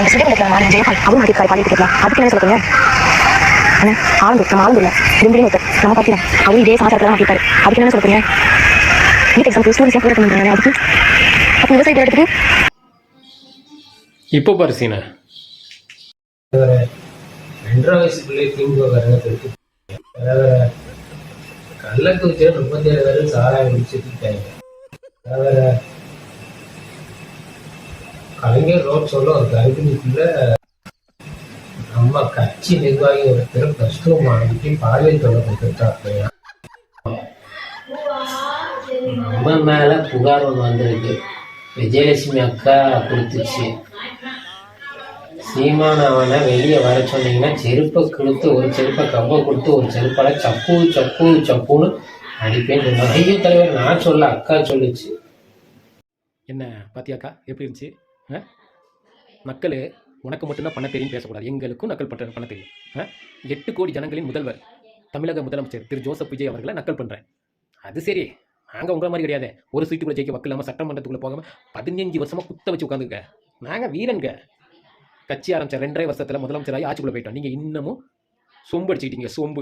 சுடப்படத்தில் நான் ஜெயபால் அவரும் மாட்டிருக்காரு பாலிட்டு கேட்கலாம். அதுக்கு என்ன சொல்லுங்க அண்ணா? ஆளும் நம்ம ஆளும் இல்லை ரெண்டு ஒருத்தர் நம்ம பார்க்கலாம். அவரும் இதே சமாச்சாரத்தில் மாட்டிருக்காரு. அதுக்கு என்ன சொல்லுங்க? நீட் எக்ஸாம் ஸ்டூடெண்ட்ஸ் போராட்டம் பண்ணுறாங்க. அதுக்கு அப்போ விவசாய போராட்டத்துக்கு இப்போ பாரு சீனா 2.5 வயசு பிள்ளை திமுககாரங்க தெரிவித்து கள்ளக்குறிச்சியில் 37 பேர் சாராயம் குடிச்சிருக்காங்க. கலைஞர் ரோட் சொல்ல ஒரு கருத்துக்குள்ள நம்ம கட்சி நிர்வாகி ஒருத்தர் +2 மாணவிக்கு பாலியல் தொல்லை கொடுத்துருக்காங்க. நம்ம மேல புகார் ஒன்று வந்திருக்கு. விஜயலட்சுமி அக்கா கொடுத்துச்சு. சீமான் அவனை வெளியே வர சொன்னீங்கன்னா செருப்பை கொடுத்து ஒரு செருப்பை கம்பை கொடுத்து ஒரு செருப்பால சப்பு சப்பு சப்புன்னு அடிப்பேன் சொன்னாங்க. ஐயோ தலைவர் நான் சொல்ல அக்கா சொல்லுச்சு. என்ன பாத்தியாக்கா எப்படி இருந்துச்சு? மக்கள் உனக்கு மட்டும்தான் பண்ண தெரியும் பேசக்கூடாது, எங்களுக்கும் நக்கல் பண்ண தெரியும். 8 கோடி ஜனங்களின் முதல்வர் தமிழக முதலமைச்சர் திரு ஜோசப் விஜய் அவர்களை நக்கல் பண்ணுறேன். அது சரி, நாங்கள் உங்களை மாதிரி கிடையாது. ஒரு சீட்டுக்குள்ளே ஜெயிக்க வக்கு இல்லாமல் சட்டமன்றத்துக்குள்ளே போகாமல் 15 வருஷமாக குத்த வச்சு உட்காந்துருக்க. நாங்கள் வீரன்க. கட்சி ஆரம்பித்த 2.5 வருஷத்தில் முதலமைச்சராகி ஆட்சிக்குள்ளே போயிட்டோம். நீங்கள் இன்னமும் சொம்பு அடிச்சுக்கிட்டீங்க. சொம்பு